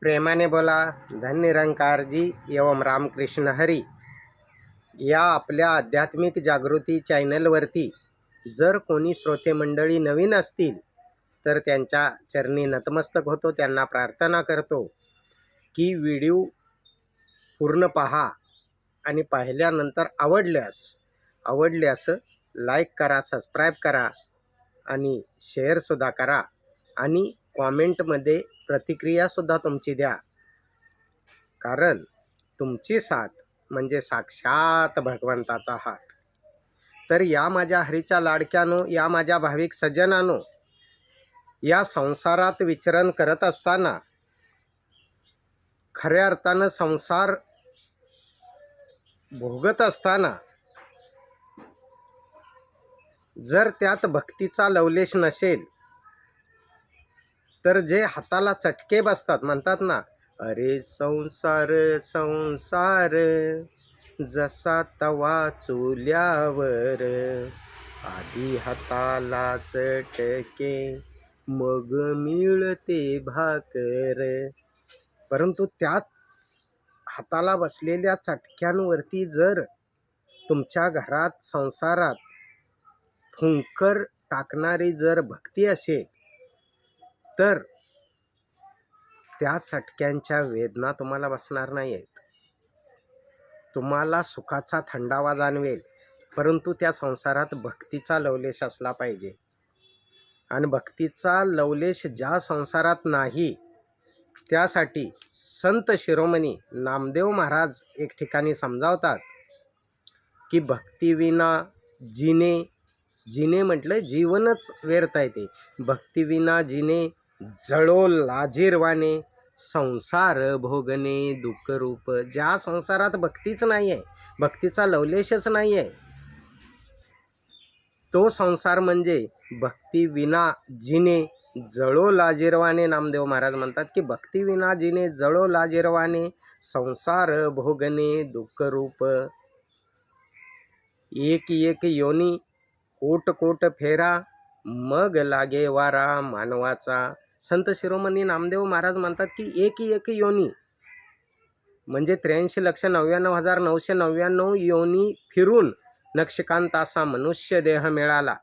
प्रेमाने बोला. धन निरंकार जी एवं रामकृष्ण हरी. या आपल्या आध्यात्मिक जागृती चॅनलवरती जर कोणी श्रोते मंडळी नवीन असतील तर त्यांच्या चरणी नतमस्तक होतो. त्यांना प्रार्थना करतो की व्हिडिओ पूर्ण पहा आणि पाहिल्यानंतर आवडल्यास लाईक करा, सबस्क्राईब करा आणि शेअरसुद्धा करा आणि कॉमेंटमध्ये प्रतिक्रियासुद्धा तुमची द्या. कारण तुमची साथ म्हणजे साक्षात भगवंताचा हात. तर या माझ्या हरीच्या लाडक्यानो, या माझ्या भाविक सज्जनानो, या संसारात विचरण करत असताना खऱ्या अर्थानं संसार भोगत असताना जर त्यात भक्तीचा लवलेश नसेल तर जे हाताला चटके बसतात, म्हणतात ना, अरे संसार संसार जसा तवा चुल्यावर, आधी हाताला चटके मग मिळते भाकर. परंतु त्याच हाताला बसलेल्या चटक्यांवरती जर तुमच्या घरात संसारात फुंकर टाकणारी जर भक्ती असेल तर त्या चटक्यांच्या वेदना तुम्हाला बसणार नाही आहेत. तुम्हाला सुखाचा थंडावा जाणवेल, परंतु त्या संसारात भक्तीचा लवलेश असला पाहिजे. आणि भक्तीचा लवलेश ज्या संसारात नाही त्यासाठी संत शिरोमणी नामदेव महाराज एक ठिकाणी समजावतात की भक्तीविना जिने म्हटलं जीवनच व्यर्थ आहे. ते भक्तीविना जिने जळो लाजिरवाने, संसार भोगणे दुःख रूप. ज्या संसारात भक्तीच नाही आहे, भक्तीचा लवलेशच नाही आहे, तो संसार म्हणजे भक्तीविना जिने जळो लाजिरवाने. नामदेव महाराज म्हणतात की भक्तीविना जिने जळो लाजिरवाने, संसार भोगणे दुःख रूप. एक एक योनी कोट कोट फेरा, मग लागे वारा मानवाचा. संत शिरोमणी नामदेव महाराज म्हणतात की एक योनी म्हणजे 83,99,999 योनी फिरून नक्षकांत असा मनुष्य देह मिळाला.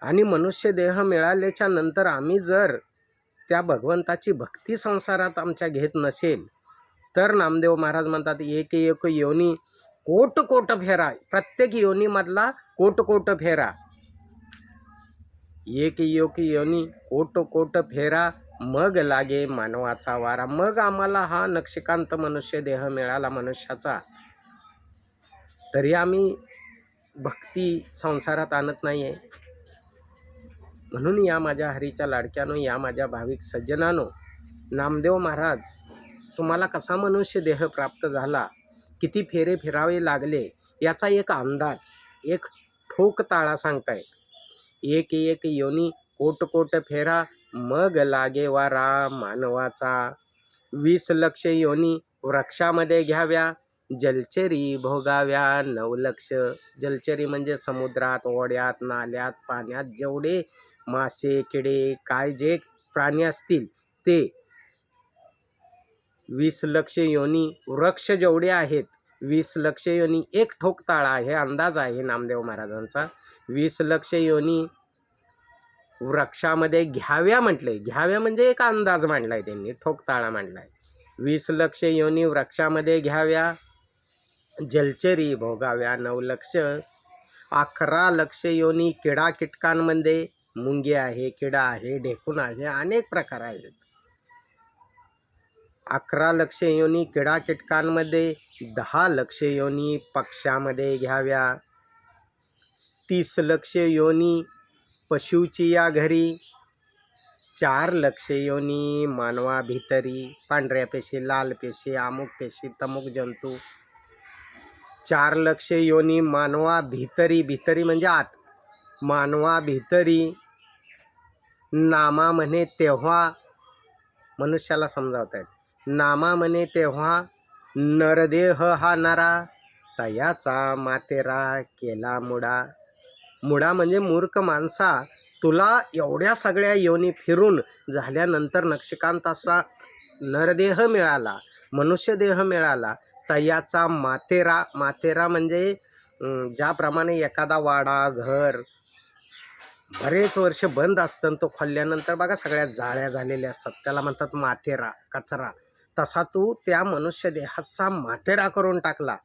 आणि मनुष्य देह मिळाल्याच्या नंतर आम्ही जर त्या भगवंताची भक्ती संसारात आमच्या घेत नसेल तर नामदेव महाराज म्हणतात एक योनी कोट कोट फेरा. प्रत्येक योनीमधला कोट फेरा. एक योनी कोट कोट फेरा, मग लागे मानवाचा वारा. मग आम्हाला हा नक्षकांत मनुष्य देह मिळाला मनुष्याचा. तरी आम्ही भक्ती संसारात आणत नाही आहे. म्हणून या माझ्या हरीच्या लाडक्यानो, या माझ्या भाविक सज्जनानो, नामदेव महाराज तुम्हाला कसा मनुष्य देह प्राप्त झाला, किती फेरे फिरावे लागले याचा एक अंदाज, एक ठोक ताळा सांगतायत. एक योनी कोट कोट फेरा, मग लागे वारा मानवाचा. 20 लक्ष योनी वृक्षामध्ये घ्याव्या, जलचरी भोगाव्या 9 लक्ष. जलचरी म्हणजे समुद्रात, ओढ्यात, नाल्यात, पाण्यात जेवढे मासे किडे काय जे प्राणी असतील ते 20 लक्ष योनी. वृक्ष जेवढे आहेत 20 लक्ष योनी. एक ठोक ताळा आहे, अंदाज आहे नामदेव महाराजांचा. 20 लक्ष योनी वृक्षामध्ये घ्याव्या म्हटले. घ्याव्या म्हणजे एक अंदाज मांडलाय त्यांनी, ठोक ताळा मांडलाय. 20 लक्ष योनी वृक्षामध्ये घ्याव्या, जलचरी भोगाव्या 9 लक्ष. 11 लक्ष योनी किडा कीटकांमध्ये, मुंगी आहे, किडा आहे, ढेकूण आहे, अनेक प्रकार आहेत. 11 लक्ष योनी किडा कीटकांमध्ये, 10 लक्ष योनी पक्ष्यामध्ये घ्याव्या, 30 लक्ष योनी पशुची या घरी, 4 लक्ष योनी मानवा भितरी. पांढऱ्या पेशी, लाल पेशी, अमुक पेशी, तमुक जंतू. 4 लक्ष योनी मानवा भितरी. भितरी म्हणजे आत. मानवा भितरी. नामा म्हणे तेव्हा, मनुष्याला समजावतायत, नामा म्हणे तेव्हा नरदेह हा नरा, तयाचा मातेरा केला मुडा. मुडा म्हणजे मूर्ख माणसा तुला एवढ्या सगळ्या योनी फिरून झाल्यानंतर नक्षकांत असा नरदेह मिळाला, मनुष्यदेह मिळाला. तयाचा मातेरा, मातेरा म्हणजे ज्याप्रमाणे एखादा वाडा घर बरेच वर्ष बंद असतं, तो खोलल्यानंतर बघा सगळ्या जाळ्या झालेल्या असतात, त्याला म्हणतात माथेरा, कचरा. तसा तू त्या मनुष्य देहाचा माथेरा करून टाकला.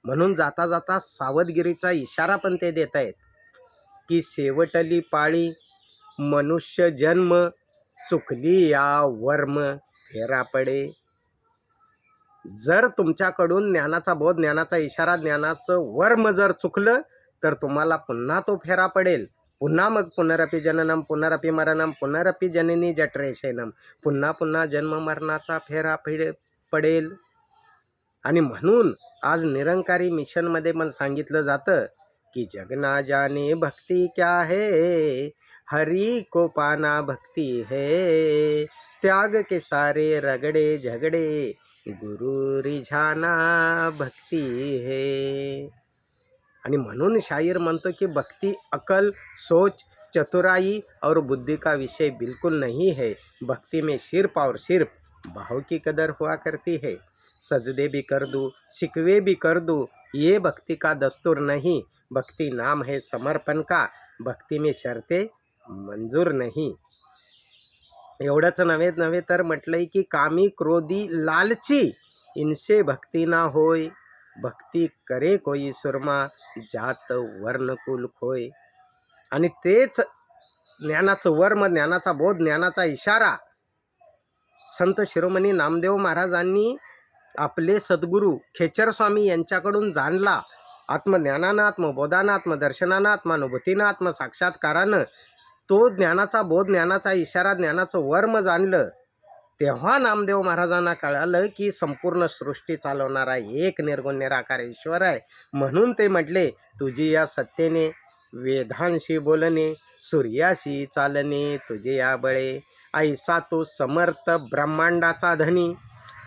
म्हणून जाता जाता सावधगिरीचा इशारा पण ते देत आहेत की शेवटली पाळी मनुष्य जन्म, चुकली या वर्म फेरा पडे. जर तुमच्याकडून ज्ञानाचा बोध, ज्ञानाचा इशारा, ज्ञानाचं वर्म जर चुकलं तर तुम्हाला पुन्हा तो फेरा पडेल. पुन्हा मग पुनरपी जननम पुनरपी मरणम पुनरपी जननी जठरेशयनम, पुन्हा पुन्हा जन्म मरणाचा फेरा पडेल. आणि म्हणून आज निरंकारी मिशनमध्ये पण सांगितलं जातं की जग ना जाने भक्ति क्या है, हरि को पाना भक्ति है, त्याग के सारे रगड़े झगड़े गुरु रिझाना भक्ति है. आणि म्हणून शायर म्हणतो की भक्ति अकल, सोच, चतुराई और बुद्धि का विषय बिल्कुल नहीं है. भक्ति में सिर्फ और सिर्फ भाव की कदर हुआ करती है. सजदे भी कर दूँ, शिकवे भी कर दूँ, ये भक्ति का दस्तूर नहीं. भक्ति नाम है समर्पण का, भक्ति में शर्तें मंजूर नहीं. एवढंच नव्हे तर म्हटलंय की कामी क्रोधी लालची इनसे भक्ती ना होय. भक्ती करे कोई सुरमा, जात वर्ण कुल खोय. आणि तेच ज्ञानाचं वर्म, ज्ञानाचा बोध, ज्ञानाचा इशारा संत शिरोमणी नामदेव महाराजांनी आपले सद्गुरू खेचर स्वामी यांच्याकडून जाणला. आत्मज्ञानानं, आत्मबोधानं, आत्मदर्शनानं, आत्मानुभूतीनं, आत्मसाक्षात्कारानं तो ज्ञानाचा बोध, ज्ञानाचा इशारा, ज्ञानाचं वर्म जाणलं. तेव्हा नामदेव महाराजांना कळालं की संपूर्ण सृष्टी चालवणारा एक निर्गुण निराकार ईश्वर आहे. म्हणून ते म्हटले, तुझी या सत्तेने वेदांशी बोलणे, सूर्याशी चालणे तुझे या बळे. ऐसा तो समर्थ ब्रह्मांडाचा धनी,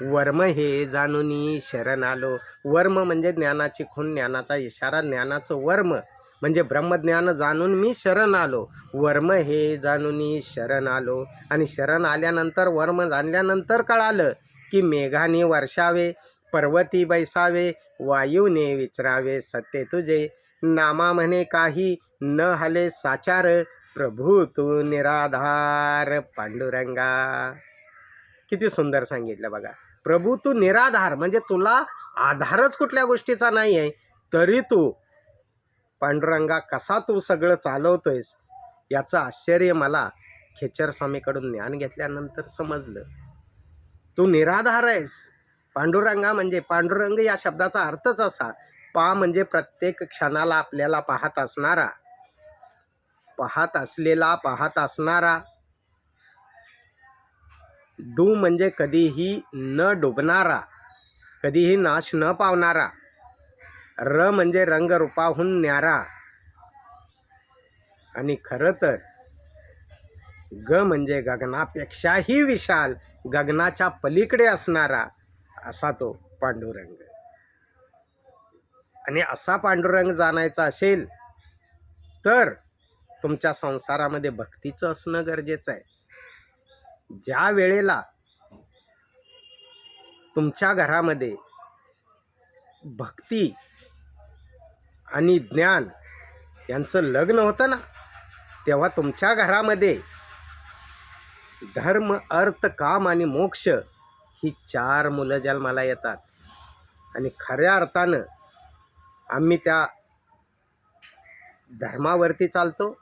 वर्म हे जाणूनी शरण आलो. वर्म म्हणजे ज्ञानाची खूण, ज्ञानाचा इशारा, ज्ञानाचं वर्म म्हणजे ब्रह्मज्ञान जाणून मी शरण आलो. वर्म हे जाणूनी शरण आलो. आणि शरण आल्यानंतर, वर्म जाणल्यानंतर कळालं की मेघाने वर्षावे, पर्वती बैसावे, वायूने विचरावे सत्य तुझे. नामा म्हणे काही न हले साचार, प्रभू तू निराधार पांडुरंगा. किती सुंदर सांगितलं बघा. प्रभू तू निराधार म्हणजे तुला आधारच कुठल्या गोष्टीचा नाही आहे, तरी तू पांडुरंगा कसा तू सगळं चालवतोयस याचं आश्चर्य मला खेचर स्वामीकडून ज्ञान घेतल्यानंतर समजलं. तू निराधार आहेस. पांडुरंगा म्हणजे, पांडुरंग या शब्दाचा अर्थच असा, पा म्हणजे प्रत्येक क्षणाला आपल्याला पाहत असणारा, पाहत असलेला, पाहत असणारा. डू म्हणजे कधीही न डुबणारा, कधीही नाश न पावणारा. र म्हणजे रंगरूपाहून न्यारा. आणि खरं तर ग म्हणजे गगनापेक्षाही विशाल, गगनाच्या पलीकडे असणारा असा तो पांडुरंग. आणि असा पांडुरंग जाणायचा असेल तर तुमच्या संसारामध्ये भक्तीचं असणं गरजेचं आहे. ज्या वेळेला तुमच्या घरामध्ये भक्ती आणि ज्ञान यांचं लग्न होतं ना, तेव्हा तुमच्या घरामध्ये धर्म, अर्थ, काम आणि मोक्ष ही 4 मुलं जन्माला येतात. आणि खऱ्या अर्थानं आम्ही त्या धर्मावरती चालतो,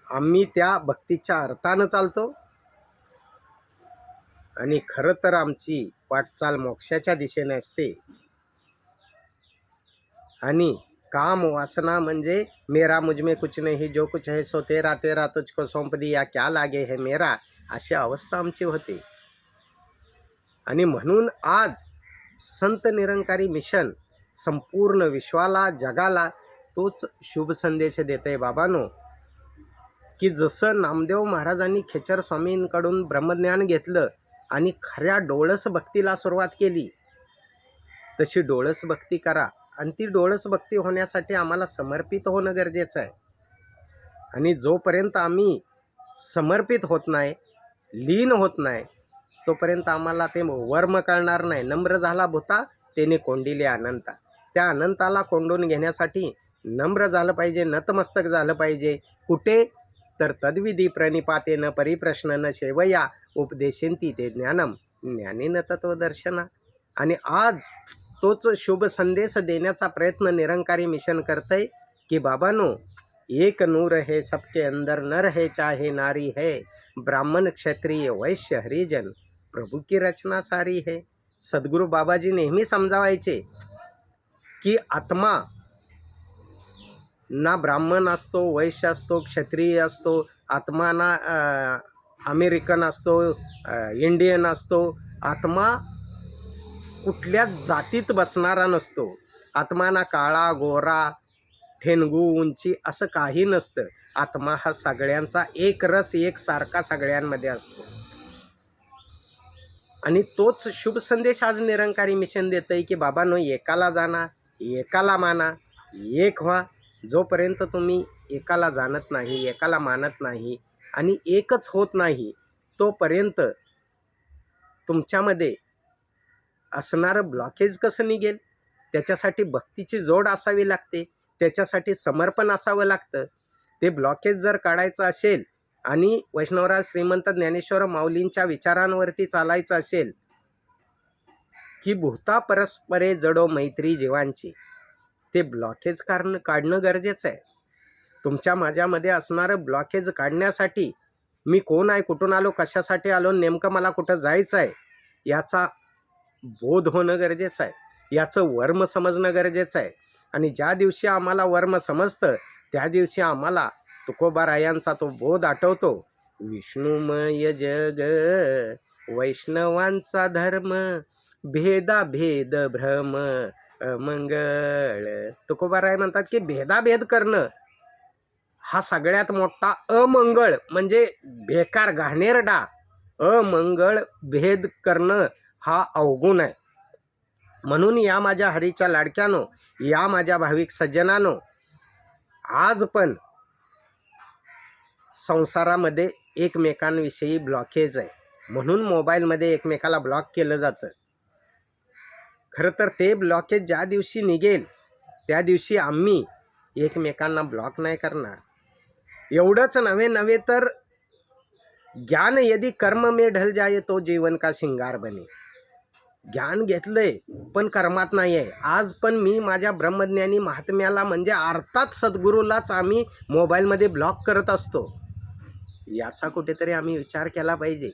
आम्ही त्या भक्तीच्या अर्थानं चालतो. आणि खरं तर आमची वाटचाल मोक्षाच्या दिशेने असते. आणि काम वासना म्हणजे मेरा मुझमें कुछ नहीं, जो कुछ है सो तेरा, तेरा तुझको सौंप दिया, क्या लागे है मेरा, अशी अवस्था आमची होते. आणि म्हणून आज संत निरंकारी मिशन संपूर्ण विश्वाला, जगाला तोच शुभ संदेश देते बाबांनो, की जसं नामदेव महाराजांनी खेचर स्वामींकडून ब्रह्मज्ञान घेतलं आणि खऱ्या डोळस भक्तीला सुरुवात केली, तशी डोळस भक्ती करा. आणि ती डोळस भक्ती होण्यासाठी आम्हाला समर्पित होणं गरजेचं आहे. आणि जोपर्यंत आम्ही समर्पित होत नाही, लीन होत नाही, तोपर्यंत आम्हाला ते वर्म कळणार नाही. नम्र झाला भूता त्याने कोंडिले अनंता. त्या अनंताला कोंडून घेण्यासाठी नम्र झालं पाहिजे, नतमस्तक झालं पाहिजे. कुठे तर तद्विधी प्रणिपातेन परिप्रश्न सेवया उपदेशेंती ते ज्ञानम ज्ञानेन तत्वदर्शना. आणि आज तोच शुभ संदेश देण्याचा प्रयत्न निरंकारी मिशन करतंय की बाबांनो, एक नूर है सबके अंदर, नर है चाहे नारी है, ब्राह्मण क्षत्रिय वैश्य हरिजन, प्रभू की रचना सारी है. सद्गुरू बाबाजी नेहमी समजावायचे की आत्मा ना ब्राह्मण असतो, वैश्य असतो, क्षत्रिय असतो, आत्मा ना अमेरिकन असतो, इंडियन असतो. आत्मा कुठल्या जातीत बसणारा नसतो. आत्मा ना काळा गोरा ठेंगू उंची असं काही नसतं. आत्मा हा सगळ्यांचा एक रस एकसारखा सगळ्यांमध्ये असतो. आणि तोच शुभ संदेश आज निरंकारी मिशन देतंय की बाबांनो, एकाला जाणा, एकाला माना, एक व्हा. जोपर्यंत तुम्ही एकाला जाणत नाही, एकाला मानत नाही आणि एकच होत नाही, तोपर्यंत तुमच्यामध्ये असणारं ब्लॉकेज कसं निघेल? त्याच्यासाठी भक्तीची जोड असावी लागते, त्याच्यासाठी समर्पण असावं लागतं. ते ब्लॉकेज जर काढायचं असेल आणि वैष्णवराज श्रीमंत ज्ञानेश्वर माऊलींच्या विचारांवरती चालायचं असेल की भूता परस्परे जडो मैत्री जीवांची, ते ब्लॉकेज काढणं गरजेचं आहे. तुमच्या माझ्यामध्ये असणारं ब्लॉकेज काढण्यासाठी मी कोण आहे, कुठून आलो, कशासाठी आलो, नेमकं मला कुठं जायचं आहे, याचा बोध होणं गरजेचं आहे. याचं वर्म समजणं गरजेचं आहे. आणि ज्या दिवशी आम्हाला वर्म समजतं त्या दिवशी आम्हाला तुकोबारायांचा तो बोध आठवतो. विष्णुमय जग वैष्णवांचा धर्म, भेदाभेद भ्रम अमंगळ. तुकोबाराय म्हणतात की भेदाभेद करणं हा सगळ्यात मोठा अमंगळ, म्हणजे बेकार, घाणेरडा, अमंगळ भेद करणं हा अवगुण आहे. म्हणून या माझ्या हरीच्या लाडक्यानो, या माझ्या भाविक सज्जनानो, आज पण संसारामध्ये एकमेकांविषयी ब्लॉकेज आहे. म्हणून मोबाईलमध्ये एकमेकाला ब्लॉक केलं जातं. खरं तर ते ब्लॉकेज ज्या दिवशी निघेल त्या दिवशी आम्ही एकमेकांना ब्लॉक नाही करणार. एवढंच नव्हे तर ज्ञान यदि कर्म में ढल जाए तो जीवन का शिंगार बने. ज्ञान घेतलंय पण कर्मात नाही आहे. आज पण मी माझ्या ब्रह्मज्ञानी महात्म्याला म्हणजे अर्थात सद्गुरूलाच आम्ही मोबाईलमध्ये ब्लॉक करत असतो. याचा कुठेतरी आम्ही विचार केला पाहिजे.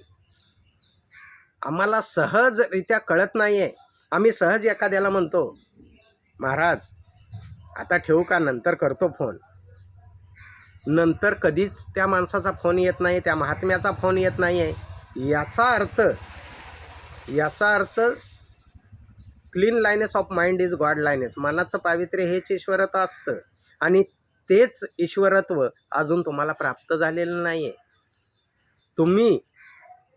आम्हाला सहजरित्या कळत नाही आहे. आम्ही सहज एखाद्याला म्हणतो, महाराज आता ठेवू का, नंतर करतो फोन. नंतर कधीच त्या माणसाचा फोन येत नाही, त्या महात्म्याचा फोन येत नाही आहे. याचा अर्थ clean lioness of mind is God lioness. मनाचं पावित्र्य हेच ईश्वरत्व असतं आणि तेच ईश्वरत्व अजून तुम्हाला प्राप्त झालेलं नाही आहे. तुम्ही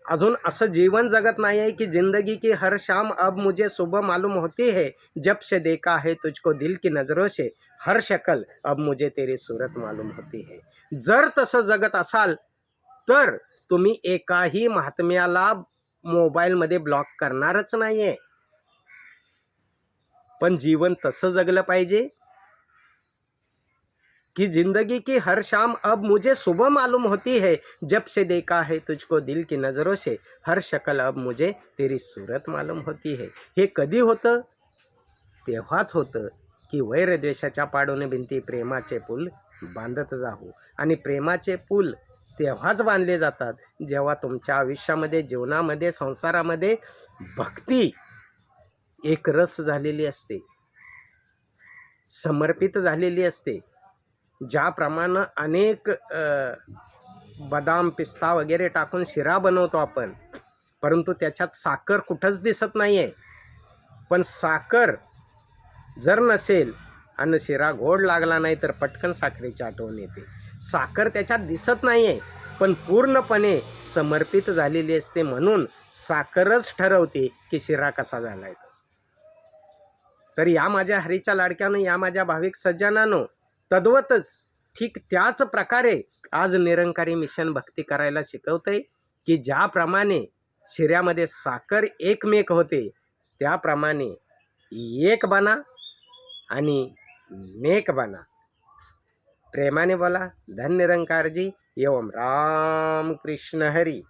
अजून असं जीवन जगत नाही आहे की जिंदगी की हर शाम अब मुझे सुबह मालूम होती है, जब से देखा है तुझको दिल की नजरों से, हर शक्ल अब मुझे तेरी सूरत मालूम होती है. जर तसं जगत असाल तर तुम्ही एकाही महात्म्याला मोबाईलमध्ये ब्लॉक करणारच नाही आहे. पण जीवन तसं जगलं पाहिजे कि जिंदगी की हर शाम अब मुझे सुबह मालूम होती है, जब से देखा है तुझको दिल की नज़रों से, हर शक्ल अब मुझे तेरी सूरत मालूम होती है. हे कधी होतं? तेव्हाच होतं की वैरद्वेषाच्या पाडून भिंती प्रेमाचे पूल बांधत जाऊ. आणि प्रेमाचे पूल तेव्हाच बांधले जातात जेव्हा तुमच्या आयुष्यामध्ये, जीवनामध्ये, संसारामध्ये भक्ती एक रस झालेली असते, समर्पित झालेली असते. ज्याप्रमाणे अनेक बदाम पिस्ता वगैरे टाकून शिरा बनवतो आपण, परंतु त्याच्यात साखर कुठंच दिसत नाही आहे. पण साखर जर नसेल आणि शिरा गोड लागला नाही तर पटकन साखरेची आठवण येते. साखर त्याच्यात दिसत नाही आहे पण पूर्णपणे समर्पित झालेली असते. म्हणून साखरच ठरवते की शिरा कसा झाला आहे. तर या माझ्या हरीच्या लाडक्यानं, या माझ्या भाविक सज्जनांनो, तद्वतच ठीक त्याच प्रकारे आज निरंकारी मिशन भक्ती करायला शिकवतंय की ज्याप्रमाणे शिऱ्यामध्ये साखर एकमेक होते त्याप्रमाणे एक बना आणि नेक बना. प्रेमाने बोला. धन निरंकारजी. एवम राम कृष्ण हरी.